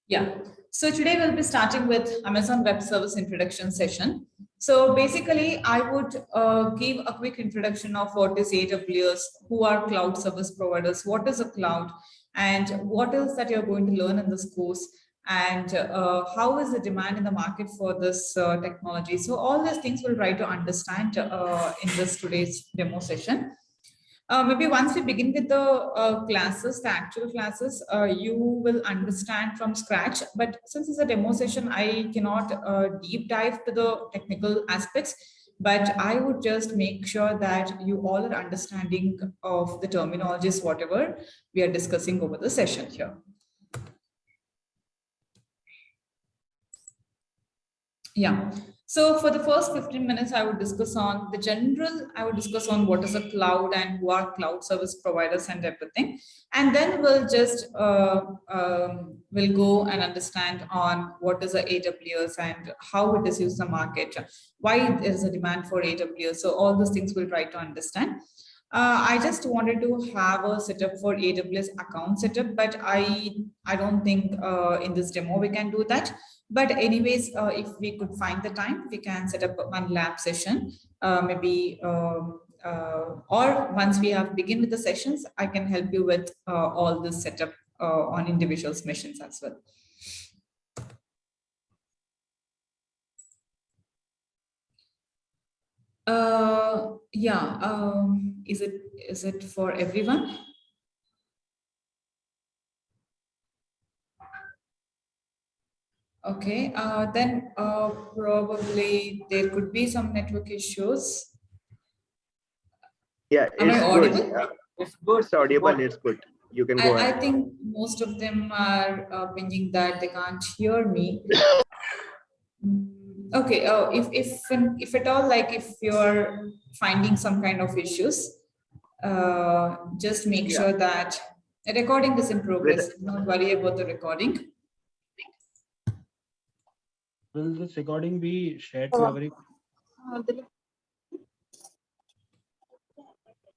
Yeah. So today we'll be starting with Amazon Web Service introduction session. So basically, I would give a quick introduction of what is AWS, who are cloud service providers, what is a cloud, and what else that you're going to learn in this course, and how is the demand in the market for this technology. So all these things we'll try to understand in this today's demo session. Maybe once we begin with the classes, the actual classes, you will understand from scratch. But since it's a demo session, I cannot deep dive to the technical aspects. But I would just make sure that you all are understanding of the terminologies, whatever we are discussing over the session here. Yeah. So for the first 15 minutes, I would discuss on the general, I would discuss on what is a cloud and who are cloud service providers and everything. And then we'll just, we'll go and understand on what is a AWS and how it is used in the market, why there is a demand for AWS. So all those things we'll try to understand. I just wanted to have a setup for AWS account setup, but I don't think in this demo we can do that. But anyways, if we could find the time, we can set up one lab session, maybe, or once we have begin with the sessions, I can help you with all this setup on individuals' missions as well. Yeah, is it for everyone? Okay, then probably there could be some network issues. Yeah, it's good. It's good. It's audible. It's good. You can go ahead. I think most of them are pinging that they can't hear me. Okay. If at all, like if you're finding some kind of issues, just make sure that the recording is in progress. Don't worry about the recording. Will this recording be shared to everyone?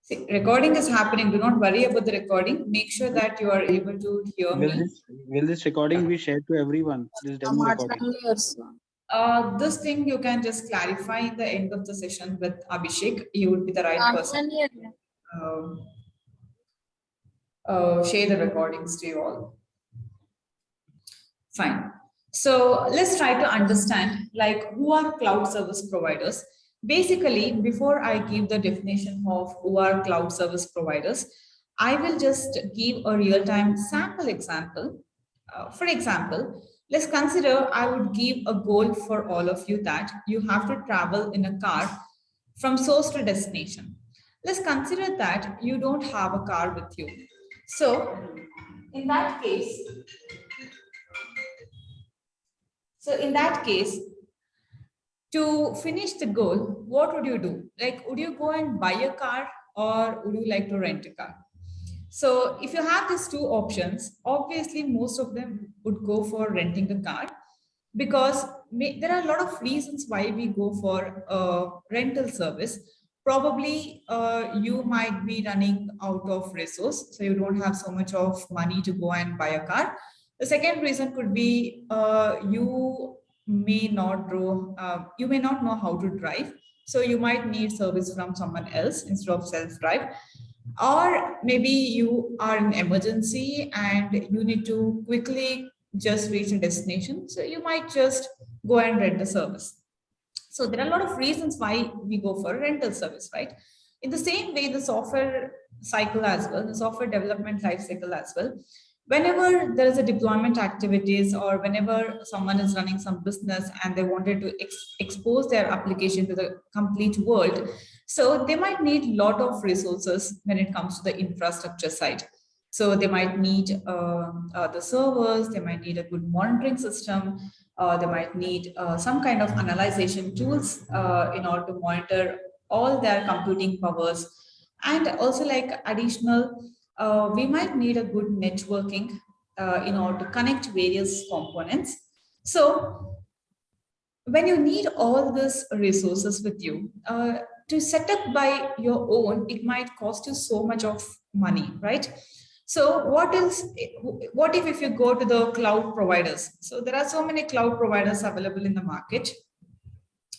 See, recording is happening. Do not worry about the recording. Make sure that you are able to hear me. Will this recording be shared to everyone? This demo recording. This thing you can just clarify in the end of the session with Abhishek. He would be the right person. Share the recordings to you all. Fine. So let's try to understand like who are cloud service providers. Basically, before I give the definition of who are cloud service providers, I will just give a real-time sample example. For example, let's consider I would give a goal for all of you that you have to travel in a car from source to destination. Let's consider that you don't have a car with you. So in that case, to finish the goal, what would you do? Like, would you go and buy a car or would you like to rent a car? So if you have these two options, obviously most of them would go for renting a car because there are a lot of reasons why we go for a rental service. Probably you might be running out of resource, so you don't have so much of money to go and buy a car. The second reason could be you may not know how to drive, so you might need service from someone else instead of self-drive. Or maybe you are in emergency and you need to quickly just reach a destination, so you might just go and rent a service. So there are a lot of reasons why we go for a rental service, right? In the same way, the software cycle as well, the software development life cycle as well. Whenever there is a deployment activities or whenever someone is running some business and they wanted to expose their application to the complete world, so they might need a lot of resources when it comes to the infrastructure side. So they might need the servers, they might need a good monitoring system, they might need some kind of analyzation tools in order to monitor all their computing powers. And also like additional, we might need a good networking in order to connect various components. So when you need all these resources with you, to set up by your own, it might cost you so much of money, right? So what if you go to the cloud providers? So there are so many cloud providers available in the market.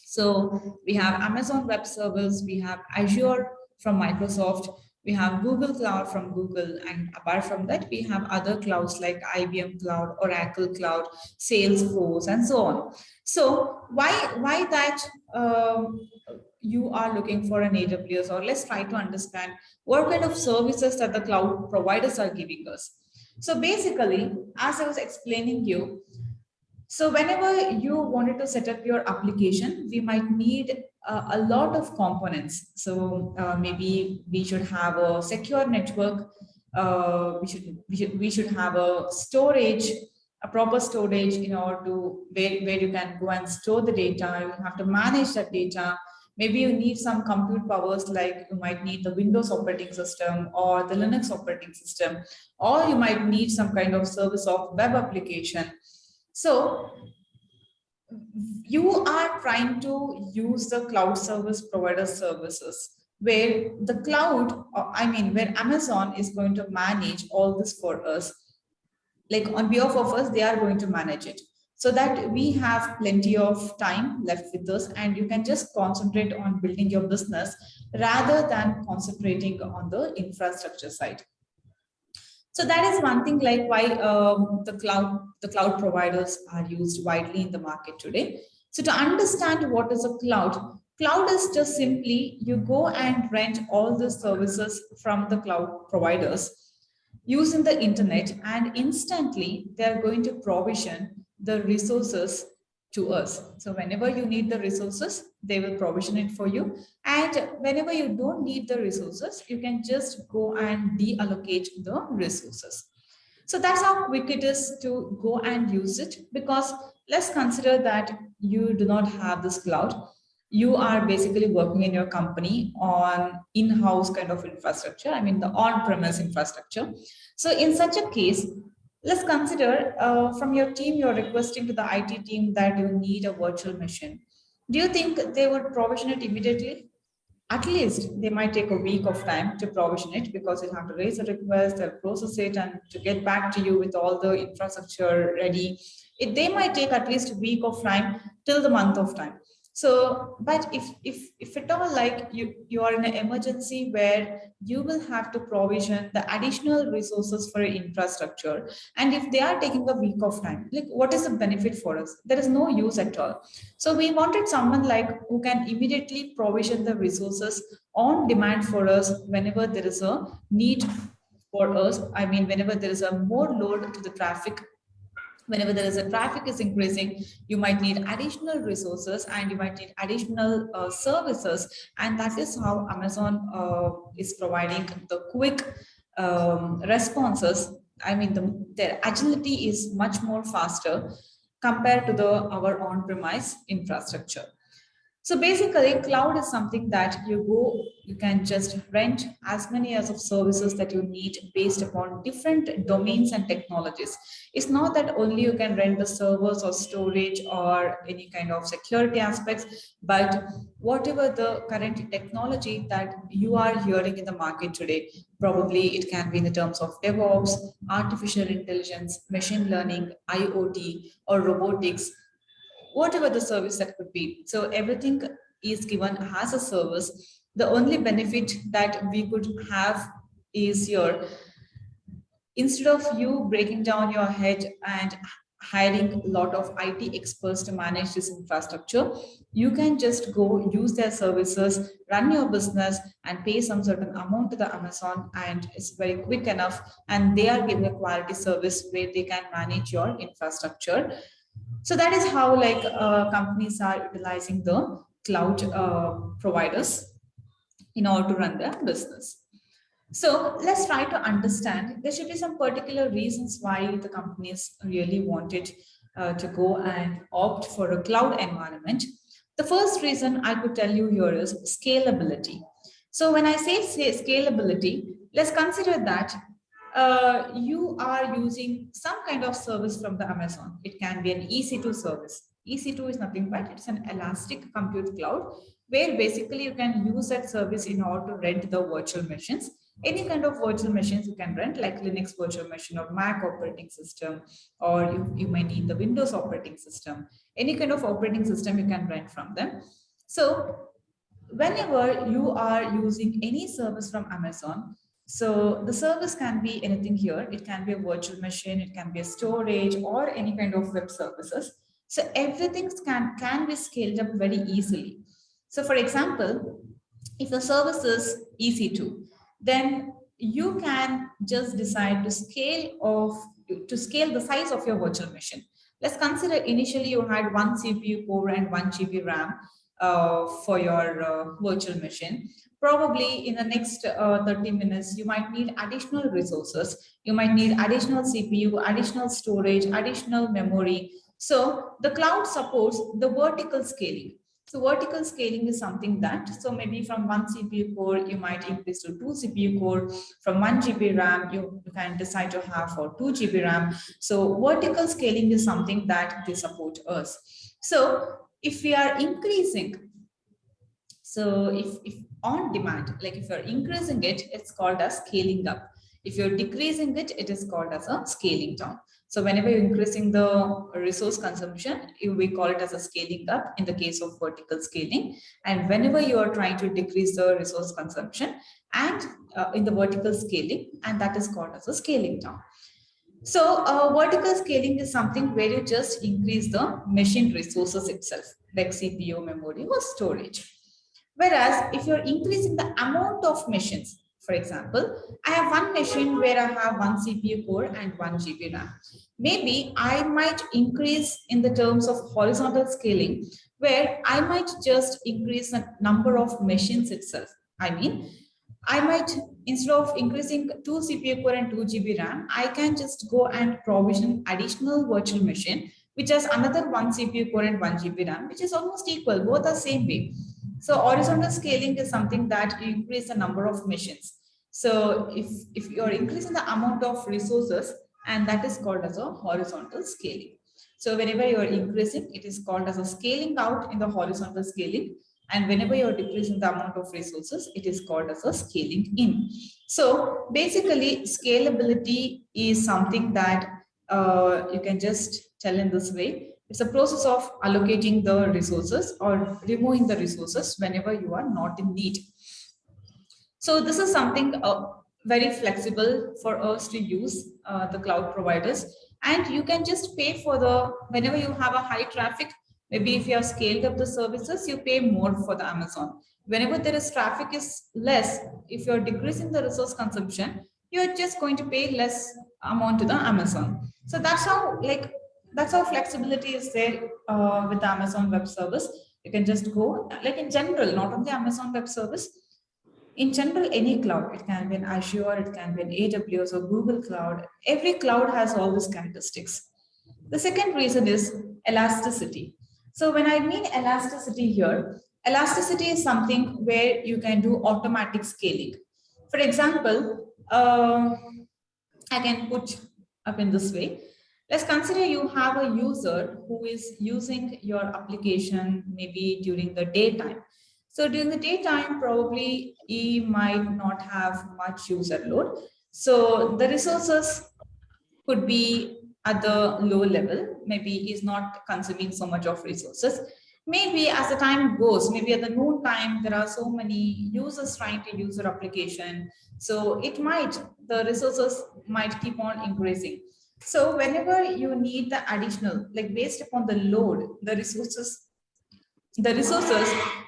So we have Amazon Web Service, we have Azure from Microsoft, we have Google Cloud from Google, and apart from that, we have other clouds like IBM Cloud, Oracle Cloud, Salesforce, and so on. So why that you are looking for an AWS, or let's try to understand what kind of services that the cloud providers are giving us. So basically, as I was explaining you, so whenever you wanted to set up your application, we might need a lot of components. So maybe we should have a secure network. We should have a storage, a proper storage in order to where you can go and store the data. You have to manage that data. Maybe you need some compute powers, like you might need the Windows operating system or the Linux operating system, or you might need some kind of service of web application. So you are trying to use the cloud service provider services where the cloud, where Amazon is going to manage all this for us. Like on behalf of us, they are going to manage it so that we have plenty of time left with us and you can just concentrate on building your business rather than concentrating on the infrastructure side. So that is one thing, like why the cloud providers are used widely in the market today. So to understand what is a cloud is just simply you go and rent all the services from the cloud providers using the internet, and instantly they're going to provision the resources to us. So whenever you need the resources, they will provision it for you. And whenever you don't need the resources, you can just go and deallocate the resources. So that's how quick it is to go and use it, because let's consider that you do not have this cloud. You are basically working in your company on in-house kind of infrastructure, the on-premise infrastructure. So in such a case, let's consider from your team, you're requesting to the IT team that you need a virtual machine. Do you think they would provision it immediately? At least they might take a week of time to provision it, because you have to raise a request, they'll process it, and to get back to you with all the infrastructure ready. They might take at least a week of time till the month of time. So, but if at all, like you are in an emergency where you will have to provision the additional resources for your infrastructure, and if they are taking a week of time, like what is the benefit for us? There is no use at all. So we wanted someone like who can immediately provision the resources on demand for us whenever there is a need for us. Whenever there is a more load to the traffic, whenever there is a traffic is increasing, you might need additional resources and you might need additional services. And that is how Amazon is providing the quick responses. Their agility is much more faster compared to our on-premise infrastructure. So basically, cloud is something that you can just rent as many as of services that you need based upon different domains and technologies. It's not that only you can rent the servers or storage or any kind of security aspects, but whatever the current technology that you are hearing in the market today, probably it can be in the terms of DevOps, artificial intelligence, machine learning, IoT, or robotics, whatever the service that could be. So everything is given as a service. The only benefit that we could have is instead of you breaking down your head and hiring a lot of IT experts to manage this infrastructure, you can just go use their services, run your business, and pay some certain amount to the Amazon, and it's very quick enough. And they are giving a quality service where they can manage your infrastructure. So that is how companies are utilizing the cloud providers in order to run their business. So let's try to understand. There should be some particular reasons why the companies really wanted to go and opt for a cloud environment. The first reason I could tell you here is scalability. So when I say scalability, let's consider that you are using some kind of service from the Amazon. It can be an EC2 service. EC2 is nothing but it's an elastic compute cloud where basically you can use that service in order to rent the virtual machines. Any kind of virtual machines you can rent, like Linux virtual machine or Mac operating system, or you may need the Windows operating system. Any kind of operating system you can rent from them. So whenever you are using any service from Amazon, so the service can be anything here. It can be a virtual machine, it can be a storage, or any kind of web services. So everything can be scaled up very easily. So for example, if the service is EC2, then you can just decide to scale the size of your virtual machine. Let's consider initially you had one CPU core and 1 GB RAM for your virtual machine. Probably in the next 30 minutes, you might need additional resources. You might need additional CPU, additional storage, additional memory. So the cloud supports the vertical scaling. So vertical scaling is something that, so maybe from 1 CPU core, you might increase to 2 CPU core. From 1 GB RAM, you can decide to have for 2 GB RAM. So vertical scaling is something that they support us. So if we are increasing, so if on demand, like if you're increasing it, it's called as scaling up. If you're decreasing it, it is called as a scaling down. So whenever you're increasing the resource consumption, we call it as a scaling up in the case of vertical scaling. And whenever you are trying to decrease the resource consumption and in the vertical scaling, and that is called as a scaling down. So vertical scaling is something where you just increase the machine resources itself, like CPU, memory, or storage. Whereas if you're increasing the amount of machines, for example, I have one machine where I have one CPU core and 1 GB RAM. Maybe I might increase in the terms of horizontal scaling, where I might just increase the number of machines itself. I mean, I might, instead of increasing 2 CPU core and 2 GB RAM, I can just go and provision additional virtual machine, which has another 1 CPU core and 1 GB RAM, which is almost equal, both are same way. So horizontal scaling is something that you increase the number of machines. So if you're increasing the amount of resources, and that is called as a horizontal scaling. So whenever you're increasing, it is called as a scaling out in the horizontal scaling. And whenever you're decreasing the amount of resources, it is called as a scaling in. So basically, scalability is something that you can just tell in this way. It's a process of allocating the resources or removing the resources whenever you are not in need. So this is something very flexible for us to use the cloud providers. And you can just pay for the, whenever you have a high traffic, maybe if you have scaled up the services, you pay more for the Amazon. Whenever there is traffic is less, if you're decreasing the resource consumption, you're just going to pay less amount to the Amazon. So that's how flexibility is there with the Amazon Web Service. You can just go, like in general, not only Amazon Web Service, in general, any cloud, it can be an Azure, it can be an AWS or Google Cloud. Every cloud has all these characteristics. The second reason is elasticity. So when I mean elasticity here, elasticity is something where you can do automatic scaling. For example, I can put up in this way. Let's consider you have a user who is using your application maybe during the daytime. So during the daytime, probably he might not have much user load. So the resources could be at the low level. Maybe he's not consuming so much of resources. Maybe as the time goes, maybe at the noon time, there are so many users trying to use your application. So the resources might keep on increasing. So whenever you need the additional, like based upon the load, the resources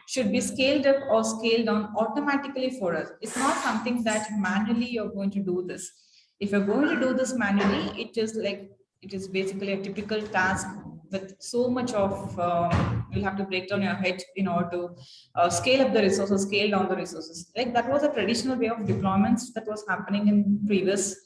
should be scaled up or scaled down automatically for us. It's not something that manually you're going to do this. If you're going to do this manually, it is basically a typical task with so much of, you'll have to break down your head in order to scale up the resources, scale down the resources. Like that was a traditional way of deployments that was happening in previous.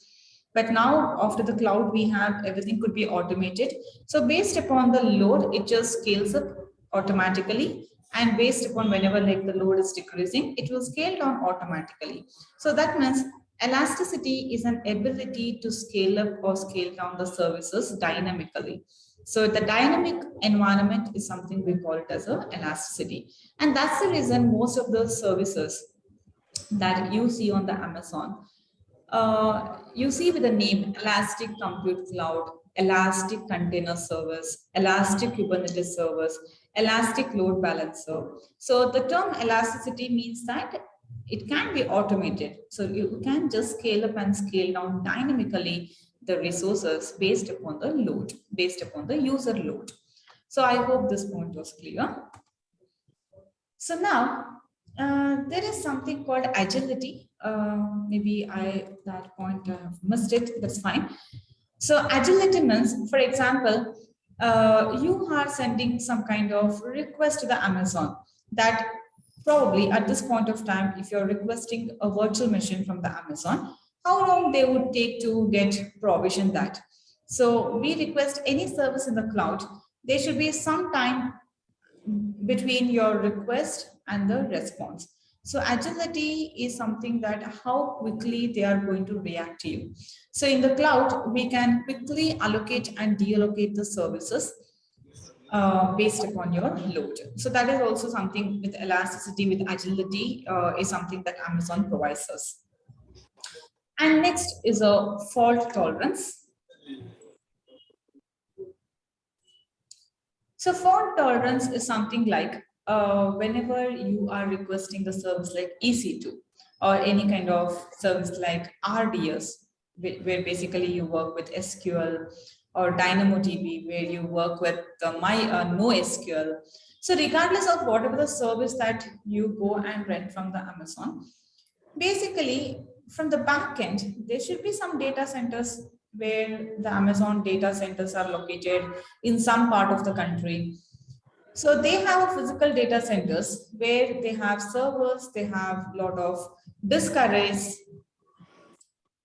But now after the cloud, we have everything could be automated. So based upon the load, it just scales up automatically, and based upon whenever like the load is decreasing, it will scale down automatically. So that means elasticity is an ability to scale up or scale down the services dynamically. So the dynamic environment is something we call it as a elasticity. And that's the reason most of the services that you see on the Amazon, you see with the name Elastic Compute Cloud, Elastic Container Service, Elastic Kubernetes Service, Elastic Load Balancer. So the term elasticity means that it can be automated. So you can just scale up and scale down dynamically the resources based upon the load, based upon the user load. So I hope this point was clear. So now there is something called agility. Maybe that point I have missed it. That's fine. So agility means, for example, you are sending some kind of request to the Amazon that probably at this point of time, if you're requesting a virtual machine from the Amazon, how long they would take to get provision that. So we request any service in the cloud, there should be some time between your request and the response. So agility is something that how quickly they are going to react to you. So in the cloud, we can quickly allocate and deallocate the services based upon your load. So that is also something with elasticity, with agility is something that Amazon provides us. And next is a fault tolerance. So fault tolerance is something like whenever you are requesting the service like EC2 or any kind of service like RDS, where basically you work with SQL, or DynamoDB, where you work with the NoSQL. So regardless of whatever the service that you go and rent from the Amazon, basically from the back end, there should be some data centers where the Amazon data centers are located in some part of the country. So they have a physical data centers where they have servers, they have a lot of disk arrays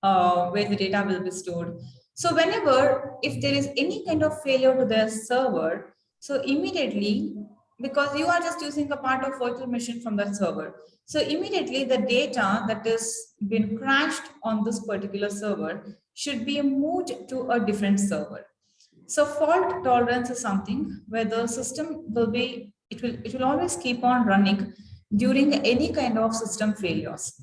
where the data will be stored. So whenever, if there is any kind of failure to their server, so immediately, because you are just using a part of virtual machine from that server, so immediately the data that is been crashed on this particular server should be moved to a different server. So fault tolerance is something where the system will be, it will always keep on running during any kind of system failures.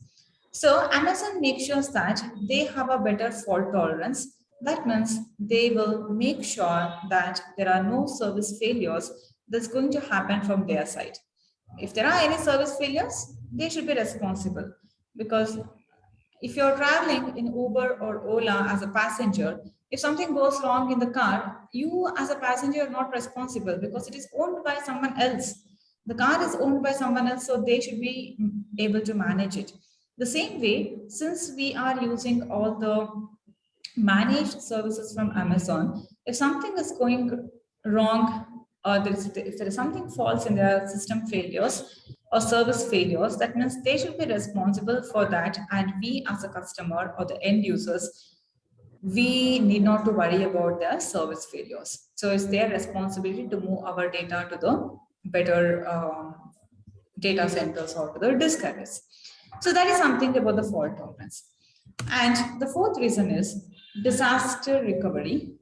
So Amazon makes sure that they have a better fault tolerance. That means they will make sure that there are no service failures that's going to happen from their side. If there are any service failures, they should be responsible, because if you're traveling in Uber or Ola as a passenger, if something goes wrong in the car, you as a passenger are not responsible because it is owned by someone else. The car is owned by someone else, so they should be able to manage it. The same way, since we are using all the managed services from Amazon, if something is going wrong, or if there is something false in their system failures or service failures, that means they should be responsible for that. And we as a customer or the end users, we need not to worry about their service failures. So it's their responsibility to move our data to the better data centers or to the disk arrays. So that is something about the fault tolerance. And the fourth reason is disaster recovery.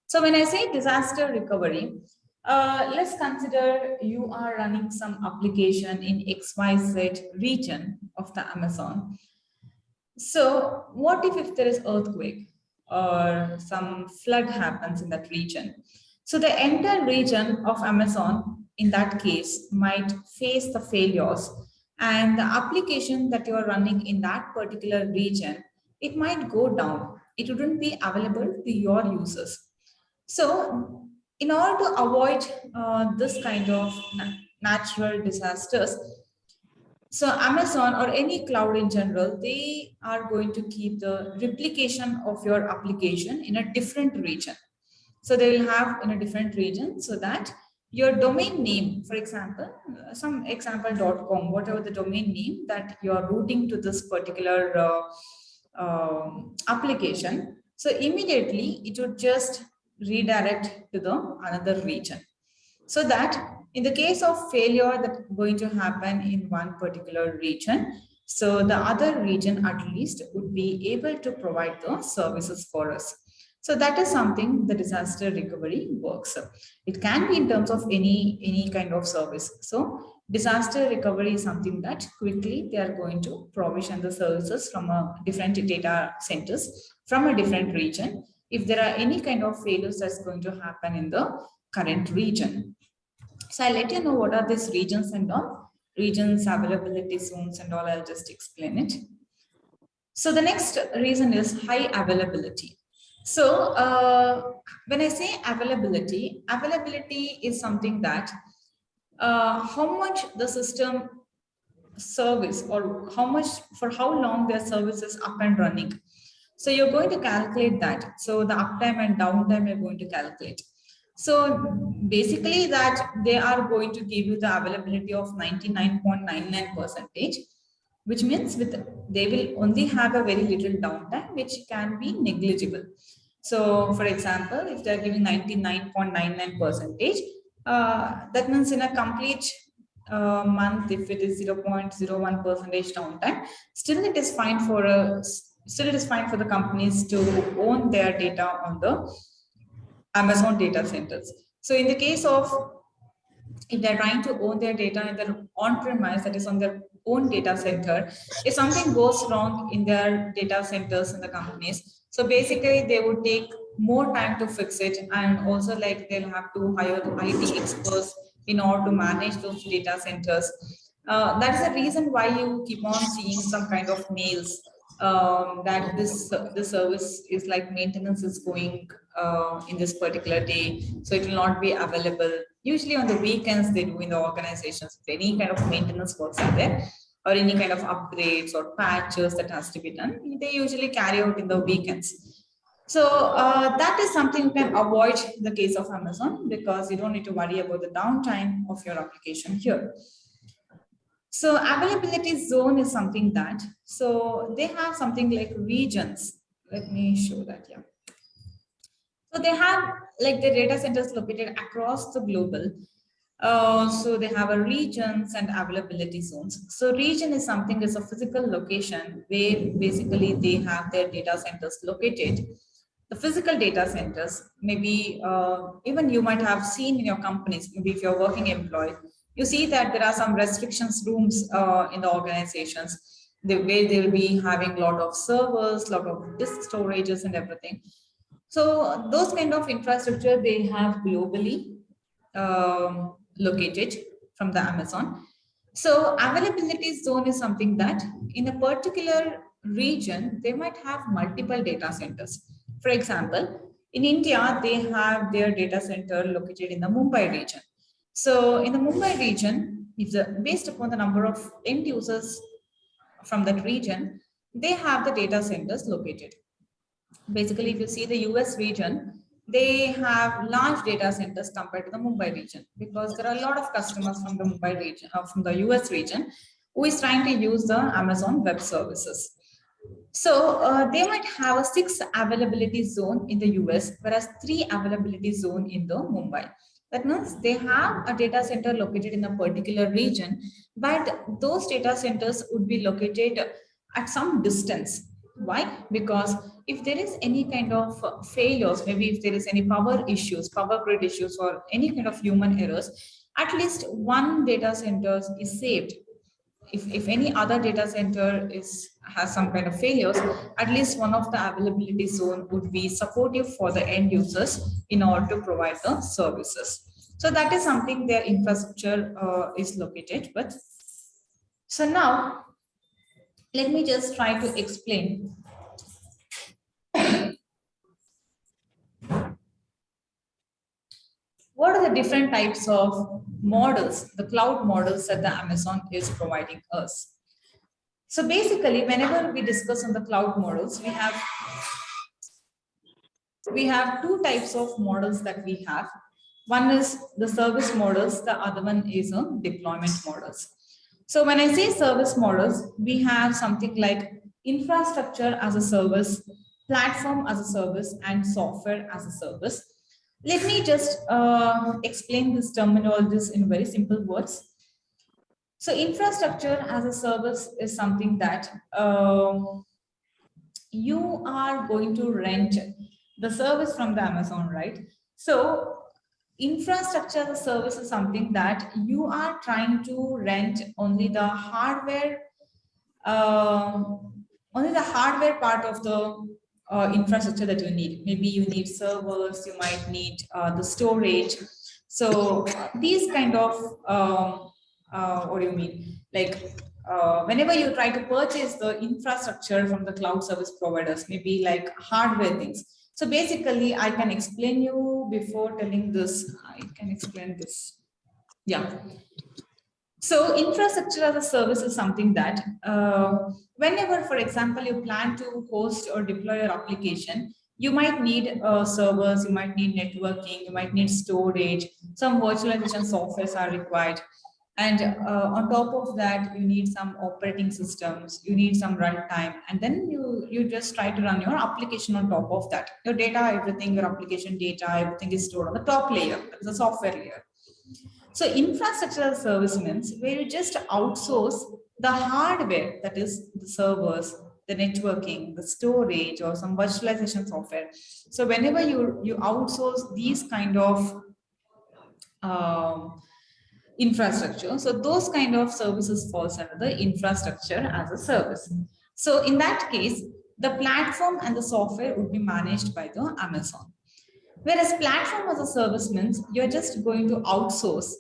So when I say disaster recovery, let's consider you are running some application in XYZ region of the Amazon. So what if there is earthquake or some flood happens in that region? So the entire region of Amazon in that case might face the failures, and the application that you are running in that particular region, it might go down. It wouldn't be available to your users. So in order to avoid this kind of natural disasters, so Amazon or any cloud in general, they are going to keep the replication of your application in a different region. So they will have in a different region, so that your domain name, for example, some example.com, whatever the domain name that you are routing to this particular application, so immediately it would just redirect to the another region. So that in the case of failure that's going to happen in one particular region, so the other region at least would be able to provide the services for us. So that is something the disaster recovery works. It can be in terms of any kind of service. So disaster recovery is something that quickly they are going to provision the services from a different data centers from a different region if there are any kind of failures that's going to happen in the current region. So I'll let you know what are these regions and all. Regions, availability zones and all, I'll just explain it. So the next reason is high availability. So when I say availability, availability is something that how much the system service or how much for how long their service is up and running. So you're going to calculate that. So the uptime and downtime you're going to calculate. So basically that they are going to give you the availability of 99.99%, which means with they will only have a very little downtime, which can be negligible. So for example, if they're giving 99.99%, that means in a complete month, if it is 0.01 percentage downtime, still it is fine for the companies to own their data on the Amazon data centers. So in the case of if they're trying to own their data in their on-premise, that is on their own data center, if something goes wrong in their data centers in the companies, so basically they would take more time to fix it, and also like they'll have to hire the IT experts in order to manage those data centers. That is the reason why you keep on seeing some kind of mails that this service is like maintenance is going in this particular day, so it will not be available. Usually on the weekends they do in the organizations, if any kind of maintenance works are there or any kind of upgrades or patches that has to be done, they usually carry out in the weekends. So that is something you can avoid in the case of Amazon, because you don't need to worry about the downtime of your application here. So availability zone is something that, so they have something like regions. Let me show that, yeah. So they have like the data centers located across the global. So they have a regions and availability zones. So region is something is a physical location where basically they have their data centers located. The physical data centers, maybe even you might have seen in your companies, maybe if you're working employee, you see that there are some restrictions rooms in the organizations, where they'll be having a lot of servers, lot of disk storages and everything. So those kind of infrastructure they have globally located from the Amazon. So availability zone is something that in a particular region, they might have multiple data centers. For example, in India, they have their data center located in the Mumbai region. So in the Mumbai region, if based upon the number of end users from that region, they have the data centers located. Basically, if you see the US region, they have large data centers compared to the Mumbai region, because there are a lot of customers from the Mumbai region, from the US region, who is trying to use the Amazon Web Services. So they might have a 6 availability zone in the US, whereas 3 availability zone in the Mumbai. That means they have a data center located in a particular region, but those data centers would be located at some distance. Why? Because if there is any kind of failures, maybe if there is any power issues, power grid issues, or any kind of human errors, at least one data center is saved. If any other data center has some kind of failures, at least one of the availability zone would be supportive for the end users in order to provide the services. So that is something their infrastructure is located with. So now let me just try to explain what are the different types of models, the cloud models that the Amazon is providing us. So basically, whenever we discuss on the cloud models, we have two types of models that we have. One is the service models, the other one is a deployment models. So when I say service models, we have something like infrastructure as a service, platform as a service, and software as a service. Let me just explain this terminologies in very simple words. So infrastructure as a service is something that you are going to rent the service from the Amazon, right? So infrastructure as a service is something that you are trying to rent only the hardware, only the hardware part of the infrastructure that you need. Maybe you need servers, you might need the storage. So these kind of, what do you mean? Like whenever you try to purchase the infrastructure from the cloud service providers, maybe like hardware things. So basically, I can explain you before telling this. I can explain this. Yeah. So infrastructure as a service is something that whenever, for example, you plan to host or deploy your application, you might need servers, you might need networking, you might need storage, some virtualization softwares are required. And on top of that, you need some operating systems, you need some runtime, and then you just try to run your application on top of that. Your data, everything, your application data, everything is stored on the top layer, the software layer. So infrastructure as a service means where you just outsource the hardware, that is the servers, the networking, the storage, or some virtualization software. So whenever you outsource these kind of um, infrastructure, so those kind of services falls under the infrastructure as a service. So in that case, the platform and the software would be managed by the Amazon. Whereas platform as a service means you're just going to outsource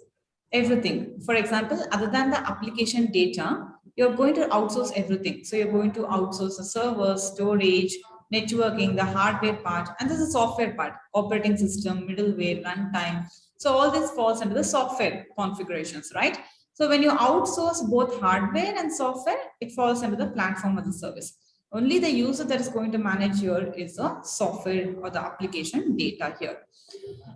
everything. For example, other than the application data, you're going to outsource everything. So you're going to outsource the server, storage, networking, the hardware part, and this is the software part, operating system, middleware, runtime. So all this falls under the software configurations, right? So when you outsource both hardware and software, it falls under the platform as a service. Only the user that is going to manage here is the software or the application data here.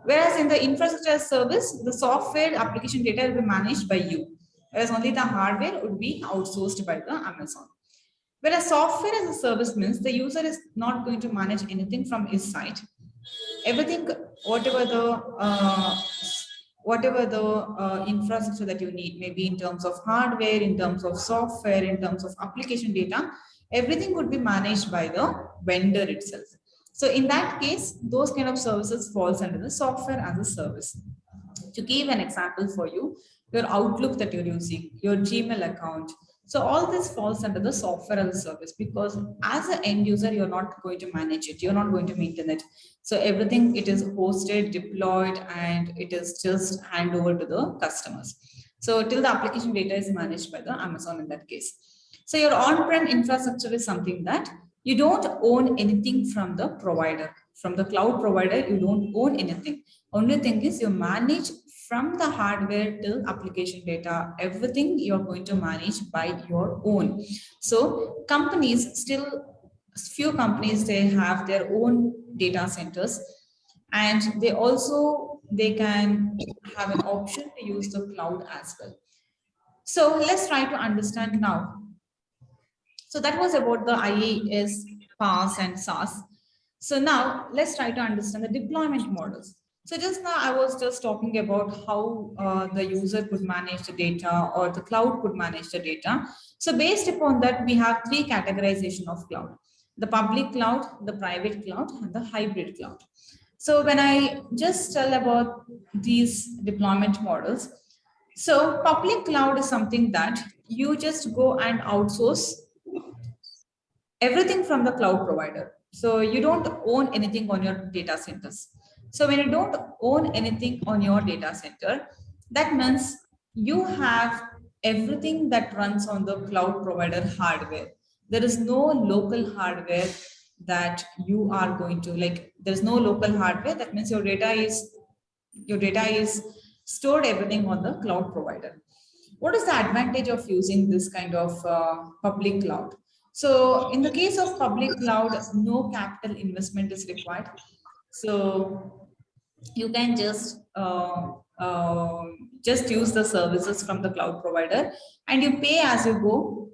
Whereas in the infrastructure as service, the software application data will be managed by you. Whereas only the hardware would be outsourced by the Amazon. Whereas software as a service means the user is not going to manage anything from his side. Everything, whatever the infrastructure that you need, maybe in terms of hardware, in terms of software, in terms of application data, everything would be managed by the vendor itself. So in that case, those kind of services falls under the software as a service. To give an example for you, your Outlook that you're using, your Gmail account. So all this falls under the software as a service because as an end user, you're not going to manage it. You're not going to maintain it. So everything, it is hosted, deployed, and it is just hand over to the customers. So till the application data is managed by the Amazon in that case. So your on-prem infrastructure is something that you don't own anything from the provider. From the cloud provider, you don't own anything. Only thing is you manage from the hardware till application data, everything you're going to manage by your own. So companies still, few companies, they have their own data centers, and they can have an option to use the cloud as well. So let's try to understand now. So that was about the IaaS, PaaS, and SaaS. So now let's try to understand the deployment models. So just now I was just talking about how the user could manage the data or the cloud could manage the data. So based upon that, we have three categorization of cloud: the public cloud, the private cloud, and the hybrid cloud. So when I just tell about these deployment models, so public cloud is something that you just go and outsource everything from the cloud provider. So you don't own anything on your data centers. So when you don't own anything on your data center, that means you have everything that runs on the cloud provider hardware. There is no local hardware that you are going to, like, there's no local hardware. That means your data is stored everything on the cloud provider. What is the advantage of using this kind of public cloud? So in the case of public cloud, no capital investment is required. So you can just use the services from the cloud provider, and you pay as you go.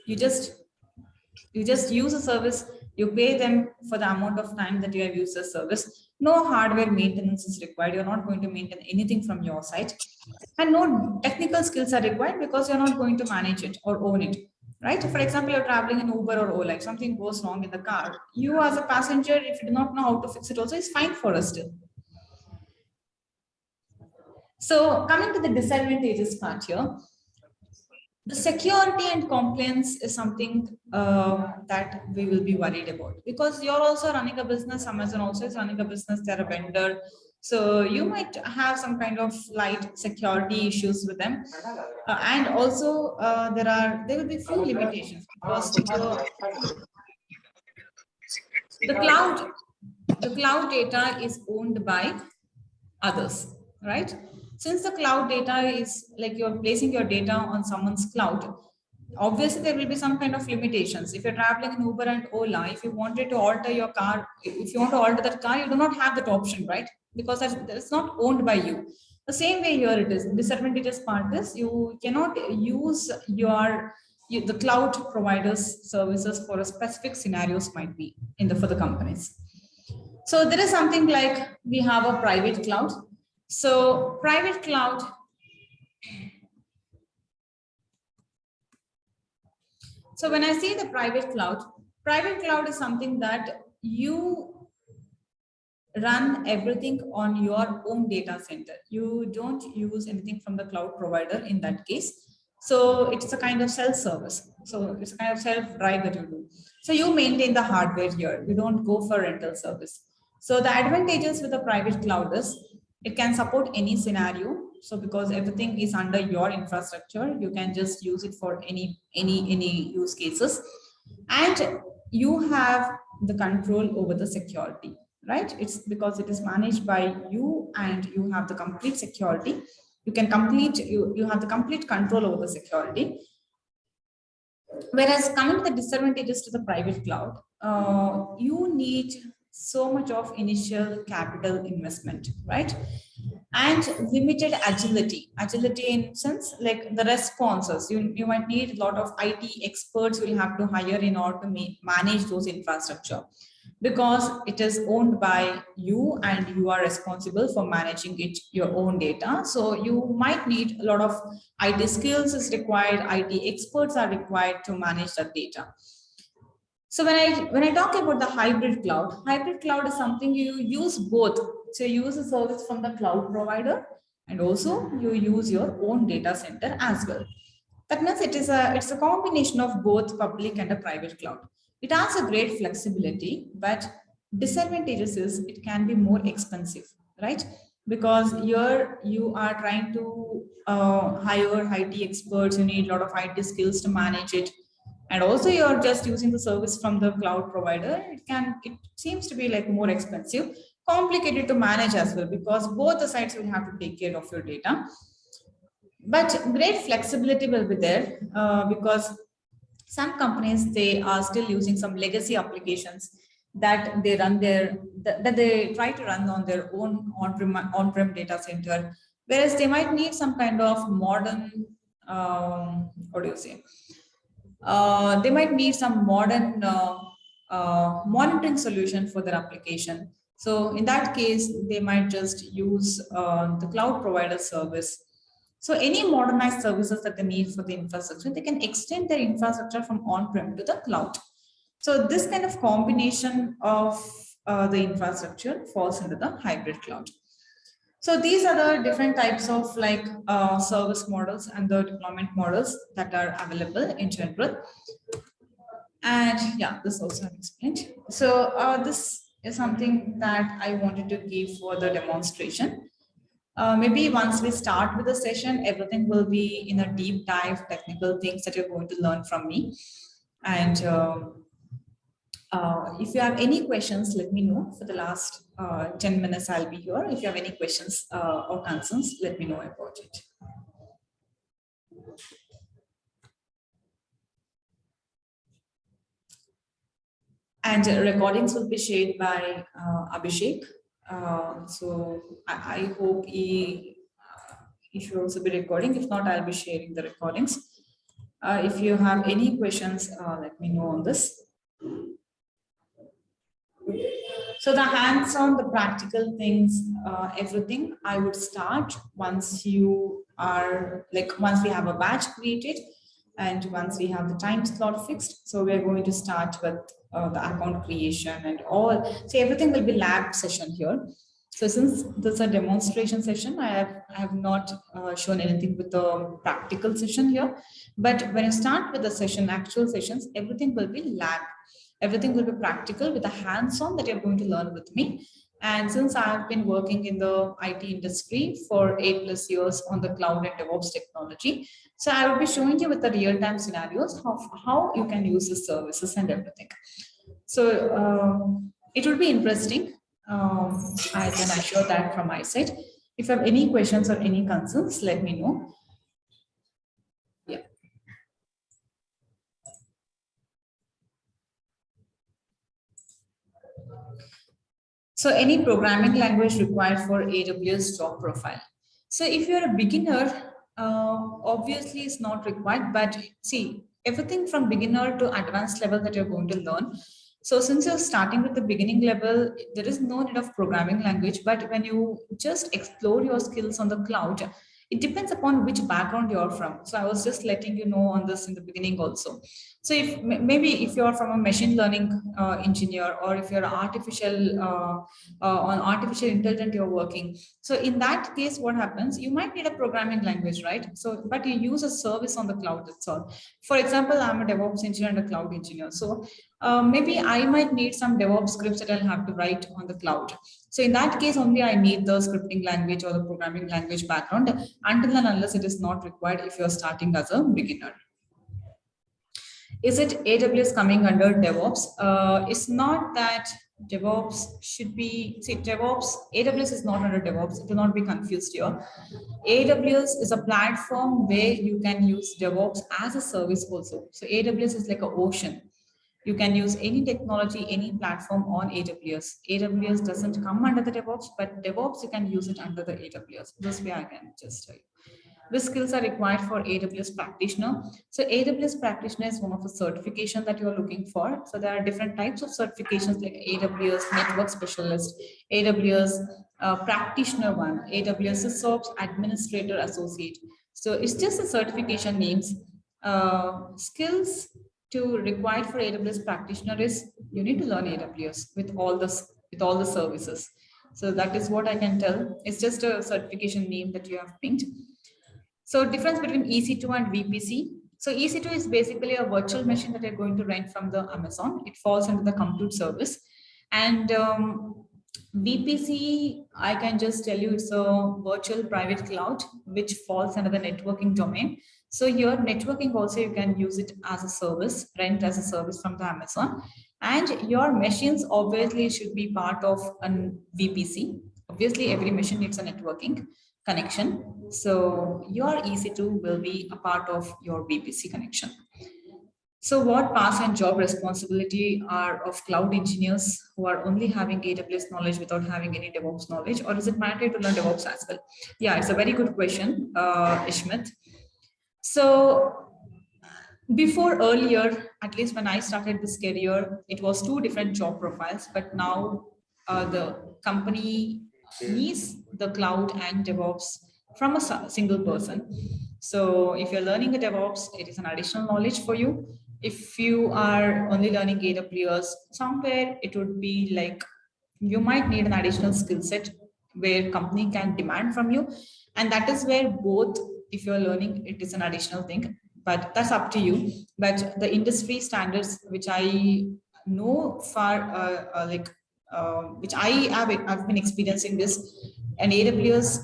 You just use a service, you pay them for the amount of time that you have used the service. No hardware maintenance is required. You're not going to maintain anything from your side. And no technical skills are required because you're not going to manage it or own it. right? For example, you're traveling in Uber or Ola, if something goes wrong in the car, you as a passenger, if you do not know how to fix it also, it's fine for us still. So coming to the disadvantages part here, the security and compliance is something that we will be worried about, because you're also running a business. Amazon also is running a business. They're a vendor. So you might have some kind of light security issues with them. And also there will be few limitations, because the cloud data is owned by others, right? Since the cloud data is like you're placing your data on someone's cloud, obviously there will be some kind of limitations. If you're traveling in Uber and Ola, if you wanted to alter your car, if you want to alter that car, you do not have that option, right? Because that's not owned by you. The same way here it is. Disadvantages part is you cannot use the cloud providers services for a specific scenarios might be in the for the companies. So there is something like we have a private cloud. So private cloud, so when I say the private cloud is something that you run everything on your own data center. You don't use anything from the cloud provider in that case. So it's a kind of self-service. So it's a kind of self-drive that you do. So you maintain the hardware here. You don't go for rental service. So the advantages with the private cloud is it can support any scenario. So because everything is under your infrastructure, you can just use it for any use cases. And you have the control over the security, right? It's because it is managed by you and you have the complete security. You have the complete control over the security. Whereas coming to the disadvantages to the private cloud, you need so much of initial capital investment, right? And limited agility in sense like the responses. You might need a lot of IT experts will have to hire in order to manage those infrastructure, because it is owned by you and you are responsible for managing it your own data. So you might need a lot of IT skills is required, IT experts are required to manage that data. So when I talk about the hybrid cloud is something you use both. So you use a service from the cloud provider and also you use your own data center as well. That means it's a combination of both public and a private cloud. It has a great flexibility, but disadvantages is it can be more expensive, right? Because here you are trying to hire IT experts, you need a lot of IT skills to manage it, and also you're just using the service from the cloud provider. It seems to be like more expensive, complicated to manage as well, because both the sides will have to take care of your data. But great flexibility will be there because some companies, they are still using some legacy applications that they run that they try to run on their own on-prem data center, whereas they might need some kind of modern what do you say, they might need some modern monitoring solution for their application. So in that case, they might just use the cloud provider service. So any modernized services that they need for the infrastructure, they can extend their infrastructure from on-prem to the cloud. So this kind of combination of the infrastructure falls into the hybrid cloud. So these are the different types of like service models and the deployment models that are available in general. And yeah, this also I've explained. So this is something that I wanted to give for the demonstration. Maybe once we start with the session, everything will be in a deep dive technical things that you're going to learn from me. And if you have any questions, let me know. For the last 10 minutes, I'll be here. If you have any questions or concerns, let me know about it. And recordings will be shared by Abhishek. So I hope he should also be recording. If not, I'll be sharing the recordings. If you have any questions, let me know on this. So the hands-on, the practical things, everything, I would start once you are like, once we have a batch created, And once we have the time slot fixed, so we're going to start with the account creation and all. So everything will be lab session here. So since this is a demonstration session, I have not shown anything with the practical session here. But when you start with the session, actual sessions, everything will be lab. Everything will be practical with the hands-on that you're going to learn with me. And since I've been working in the IT industry for 8+ years on the cloud and DevOps technology, so I will be showing you with the real-time scenarios how you can use the services and everything. So it will be interesting. I can assure that from my side. If you have any questions or any concerns, let me know. Yeah. So any programming language required for AWS job profile. So if you're a beginner, obviously it's not required, but see, everything from beginner to advanced level that you're going to learn. So since you're starting with the beginning level, there is no need of programming language, but when you just explore your skills on the cloud, it depends upon which background you're from. So I was just letting you know on this in the beginning also. So if maybe if you're from a machine learning engineer, or if you're on artificial intelligence you're working, so in that case what happens, you might need a programming language, right? So but you use a service on the cloud itself. For example, I'm a DevOps engineer and a cloud engineer, so maybe I might need some DevOps scripts that I'll have to write on the cloud. So in that case only I need the scripting language or the programming language background, until and unless it is not required if you're starting as a beginner. Is it AWS coming under DevOps? It's not that DevOps should be, see, DevOps, AWS is not under DevOps. Do not be confused here. AWS is a platform where you can use DevOps as a service also. So AWS is like an ocean. You can use any technology, any platform on AWS. AWS doesn't come under the DevOps, but DevOps, you can use it under the AWS. This way I can just tell you. Which skills are required for AWS practitioner? So AWS practitioner is one of the certification that you're looking for. So there are different types of certifications like AWS network specialist, AWS practitioner one, AWS SysOps administrator associate. So it's just a certification names. Skills to required for AWS practitioner is you need to learn AWS with all the services. So that is what I can tell. It's just a certification name that you have picked. So difference between EC2 and VPC. So EC2 is basically a virtual machine that you're going to rent from the Amazon. It falls under the compute service. And VPC, I can just tell you it's a virtual private cloud, which falls under the networking domain. So your networking also, you can use it as a service, rent as a service from the Amazon. And your machines obviously should be part of a VPC. Obviously, every machine needs a networking connection. So your EC2 will be a part of your VPC connection. So what past and job responsibility are of cloud engineers who are only having AWS knowledge without having any DevOps knowledge, or is it mandatory to learn DevOps as well? Yeah, it's a very good question, Ishmit. So before earlier, at least when I started this career, it was two different job profiles, but now the company needs the cloud and DevOps from a single person. So if you're learning a DevOps, it is an additional knowledge for you. If you are only learning AWS, somewhere it would be like you might need an additional skill set where company can demand from you. And that is where both, if you're learning, it is an additional thing, but that's up to you. But the industry standards, which I know which I've been experiencing this, and AWS,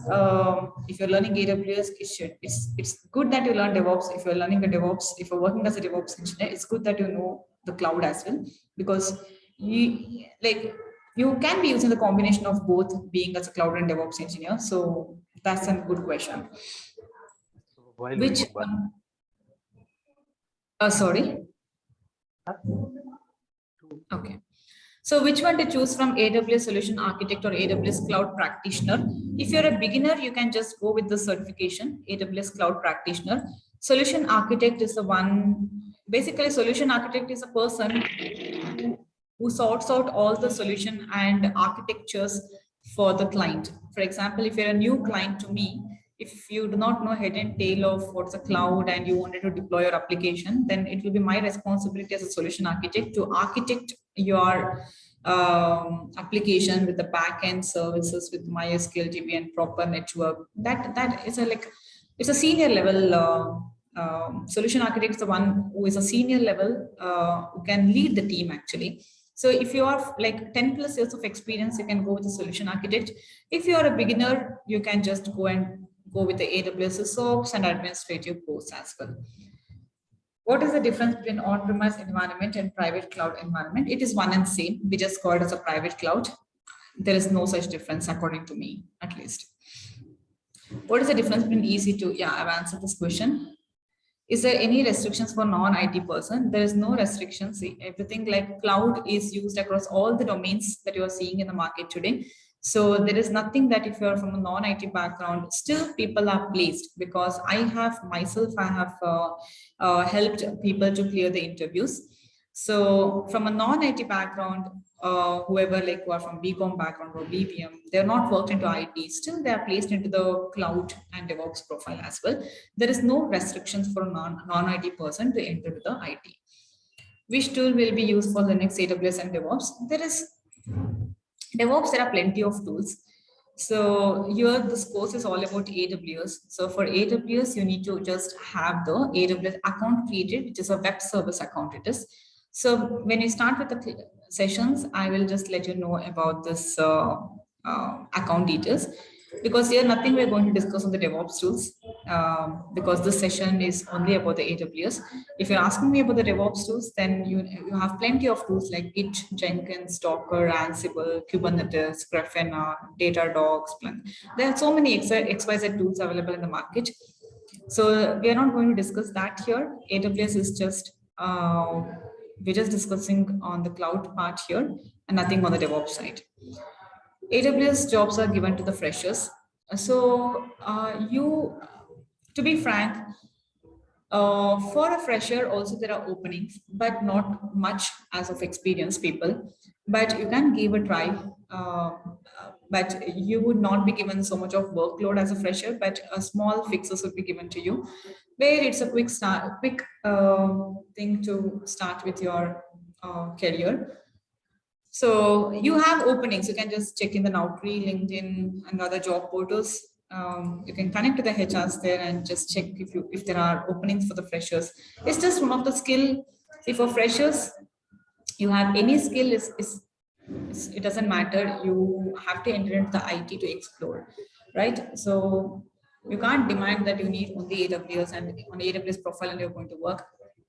if you're learning AWS, it's good that you learn DevOps. If you're learning a DevOps, if you're working as a DevOps engineer, it's good that you know the cloud as well, because you can be using the combination of both, being as a cloud and DevOps engineer. So that's a good question. Which one? Sorry. Okay. So which one to choose from, AWS Solution Architect or AWS Cloud Practitioner? If you're a beginner, you can just go with the certification, AWS Cloud Practitioner. Solution Architect is the one, basically Solution Architect is a person who sorts out all the solution and architectures for the client. For example, if you're a new client to me, if you do not know head and tail of what's a cloud and you wanted to deploy your application, then it will be my responsibility as a solution architect to architect your application with the backend services with MySQL DB and proper network. That is a like it's a senior level solution architect is the one who is a senior level who can lead the team actually. So if you are like 10 plus years of experience, you can go with a solution architect. If you are a beginner, you can just go with the AWS SOAPs and administrative course as well. What is the difference between on-premise environment and private cloud environment? It is one and same. We just call it as a private cloud. There is no such difference according to me, at least. What is the difference between EC2? Yeah, I've answered this question. Is there any restrictions for non-IT person? There is no restrictions. See, everything like cloud is used across all the domains that you are seeing in the market today. So there is nothing that if you're from a non-IT background, still people are placed, because I have helped people to clear the interviews. So from a non-IT background, whoever like who are from BCom background or BPM, they're not worked into IT, still they are placed into the cloud and DevOps profile as well. There is no restrictions for a non-IT person to enter the IT. Which tool will be used for Linux, AWS and DevOps? There is DevOps, there are plenty of tools. So here this course is all about AWS. So for AWS, you need to just have the AWS account created, which is a web service account it is. So when you start with the sessions, I will just let you know about this account details, because here nothing we're going to discuss on the DevOps tools, because this session is only about the AWS. If you're asking me about the DevOps tools, then you have plenty of tools like Git, Jenkins, Docker, Ansible, Kubernetes, Grafana, Datadog, Splunk. There are so many XYZ tools available in the market. So we are not going to discuss that here. AWS is just we're just discussing on the cloud part here and nothing on the DevOps side. AWS jobs are given to the freshers. So to be frank, for a fresher also there are openings, but not much as of experienced people. But you can give a try. But you would not be given so much of workload as a fresher, but a small fixes would be given to you, where it's a quick thing to start with your career. So you have openings. You can just check in the Naukri, LinkedIn, and other job portals. You can connect to the HRs there and just check if there are openings for the freshers. It's just one of the skill. See, for freshers, you have any skill it doesn't matter. You have to enter into the IT to explore, right? So you can't demand that you need only AWS and on AWS profile and you're going to work.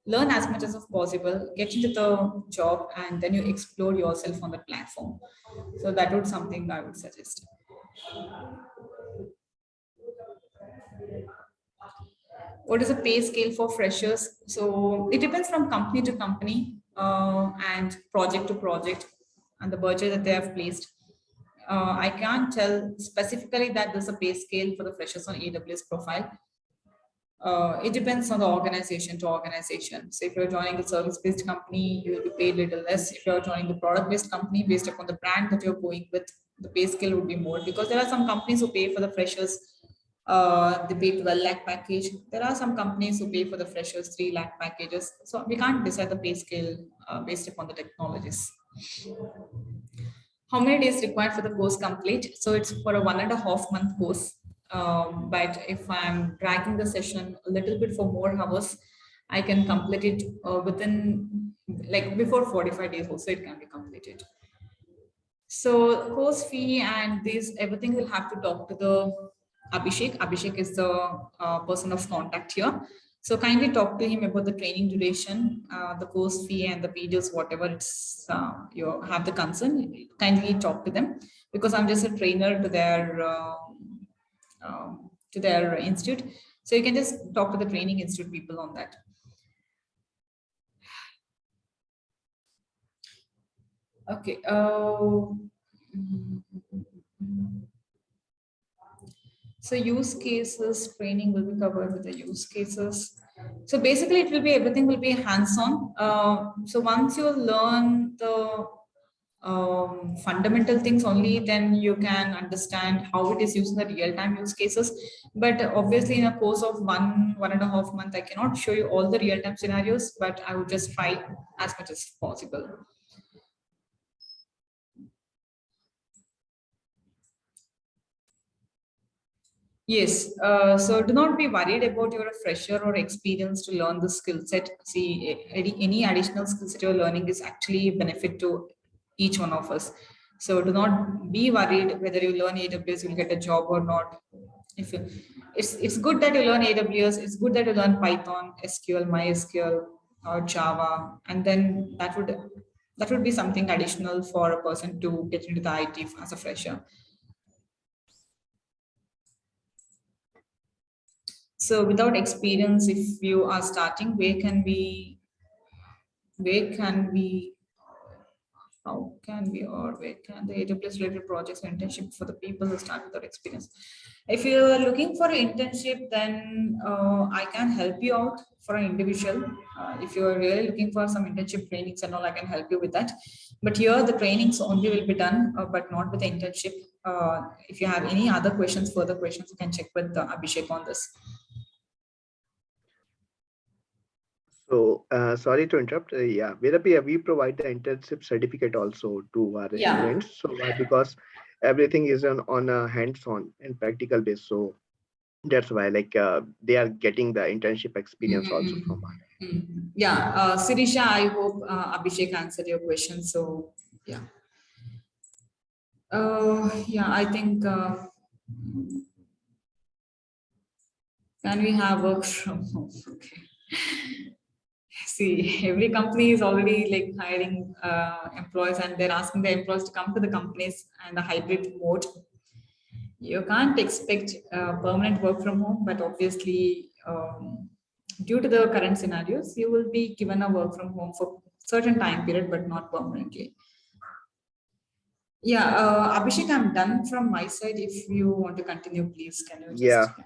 Learn as much as possible, get into the job, and then you explore yourself on the platform. So that would something I would suggest. What is the pay scale for freshers? So it depends from company to company and project to project and the budget that they have placed. I can't tell specifically that there's a pay scale for the freshers on AWS profile. It depends on the organization to organization. So if you're joining a service-based company, you will be paid a little less. If you're joining the product-based company, based upon the brand that you're going with, the pay scale would be more, because there are some companies who pay for the freshers, they pay 12 lakh package. There are some companies who pay for the freshers 3 lakh packages. So we can't decide the pay scale based upon the technologies. How many days required for the course complete? So it's for a 1.5 month course. But if I'm dragging the session a little bit for more hours, I can complete it within like before 45 days also it can be completed. So course fee and this everything will have to talk to the Abhishek. Abhishek is the person of contact here. So kindly talk to him about the training duration, the course fee and the videos, whatever it's you have the concern, kindly talk to them, because I'm just a trainer to their institute. So you can just talk to the training institute people on that. Okay. So use cases training will be covered with the use cases. So basically it will be, everything will be hands-on. So once you learn the fundamental things only, then you can understand how it is used in the real-time use cases. But obviously, in a course of 1.5 month, I cannot show you all the real-time scenarios, but I would just try as much as possible. Yes, so do not be worried about your fresher or experience to learn the skill set. See, any additional skills that you're learning is actually a benefit to each one of us. So do not be worried whether you learn AWS, you'll get a job or not. If you, it's good that you learn AWS, it's good that you learn Python, SQL, MySQL, or Java, and then that would be something additional for a person to get into the IT as a fresher. So without experience, if you are starting, where can we, how can we, or where can the AWS related projects or internship for the people who start without experience? If you are looking for an internship, then I can help you out for an individual. If you are really looking for some internship trainings and all, I can help you with that. But here the trainings only will be done, but not with the internship. If you have any other questions, further questions, you can check with Abhishek on this. So, sorry to interrupt. Yeah, Veerapriya, we provide the internship certificate also to our Yeah. students. So, why? Because everything is on a hands-on and practical base. So that's why, like, they are getting the internship experience also from us. Yeah, Sirisha, I hope Abhishek answered your question. So, yeah. Yeah, I think can we have work from home? Okay. See, every company is already like hiring employees, and they're asking the employees to come to the companies and a hybrid mode. You can't expect permanent work from home, but obviously, due to the current scenarios, you will be given a work from home for certain time period, but not permanently. Yeah, Abhishek, I'm done from my side. If you want to continue, please, can you Yeah. just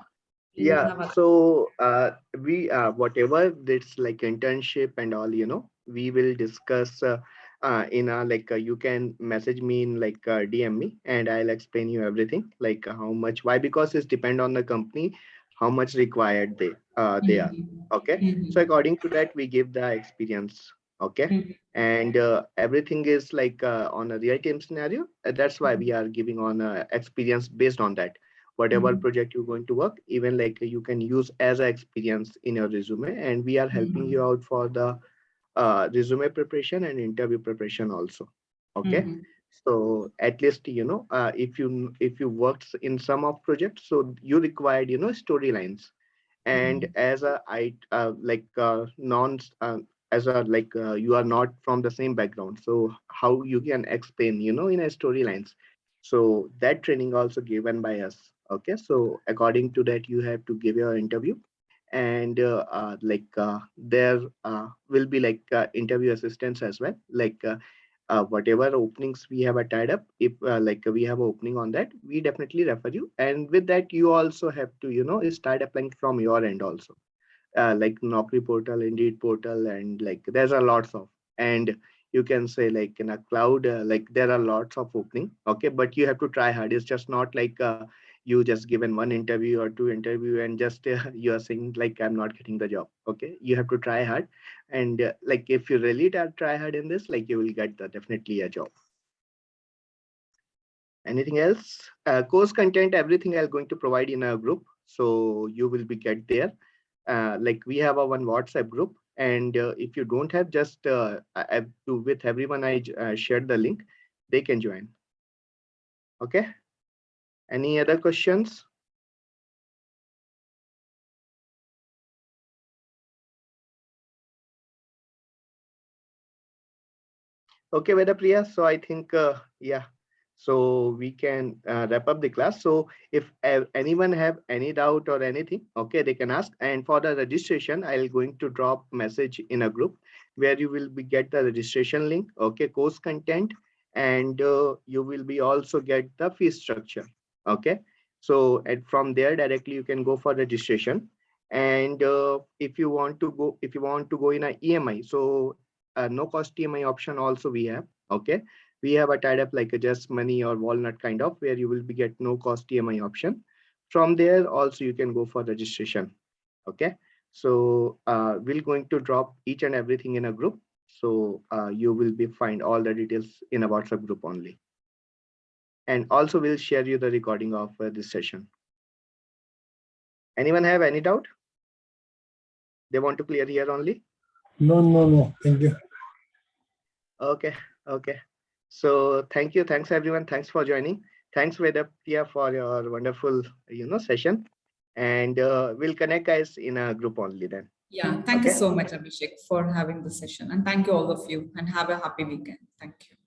you Yeah, have a so we whatever that's like internship and all, we will discuss in a like you can message me in like DM me and I'll explain you everything like how much why because it's depend on the company how much required they are. Okay, so Mhm. according to that we give the experience. Okay, Mhm. and everything is like on a real time scenario. That's why we are giving on experience based on that whatever Mhm. project you're going to work, even like you can use as an experience in your resume. And we are helping you out for the resume preparation and interview preparation also. Okay. Mhm. So at least, if you worked in some of projects, so you required, storylines and Mhm. as a I like non as a like you are not from the same background, so how you can explain in a storylines, so that training also given by us. Okay, so according to that you have to give your interview and there will be like interview assistants as well, like whatever openings we have tied up, if like we have opening on that, we definitely refer you. And with that you also have to start applying from your end also, like Naukri portal, Indeed portal, and like there's a lots of, and you can say like in a cloud, like there are lots of opening. Okay, but you have to try hard. It's just not like you just given one interview or two interview and just you are saying like I'm not getting the job. Okay, you have to try hard, and like if you really try hard in this, like you will get definitely a job. Anything else? Course content, everything I'm going to provide in a group, so you will be get there. Like we have a one WhatsApp group, and if you don't have, just with everyone I shared the link, they can join. Okay. Any other questions? Okay, Vedapriya. So I think, yeah, so we can wrap up the class. So if anyone have any doubt or anything, okay, they can ask. And for the registration, I'll going to drop message in a group where you will be get the registration link, okay, course content, and you will be also get the fee structure. Okay. So and from there directly you can go for registration. And if you want to go in a EMI, so no cost EMI option also we have. Okay, we have a tied up like a just money or walnut kind of, where you will be get no cost EMI option. From there also you can go for registration. Okay, so we're going to drop each and everything in a group, so you will be find all the details in a WhatsApp group only, and also we'll share you the recording of this session. Anyone have any doubt? They want to clear here only? No. Thank you. Okay, okay. So thanks everyone. Thanks for joining. Thanks Vedapya for your wonderful session, and we'll connect guys in a group only then. Yeah, thank you Okay. so much, Abhishek, for having the session. And thank you all of you, and have a happy weekend. Thank you.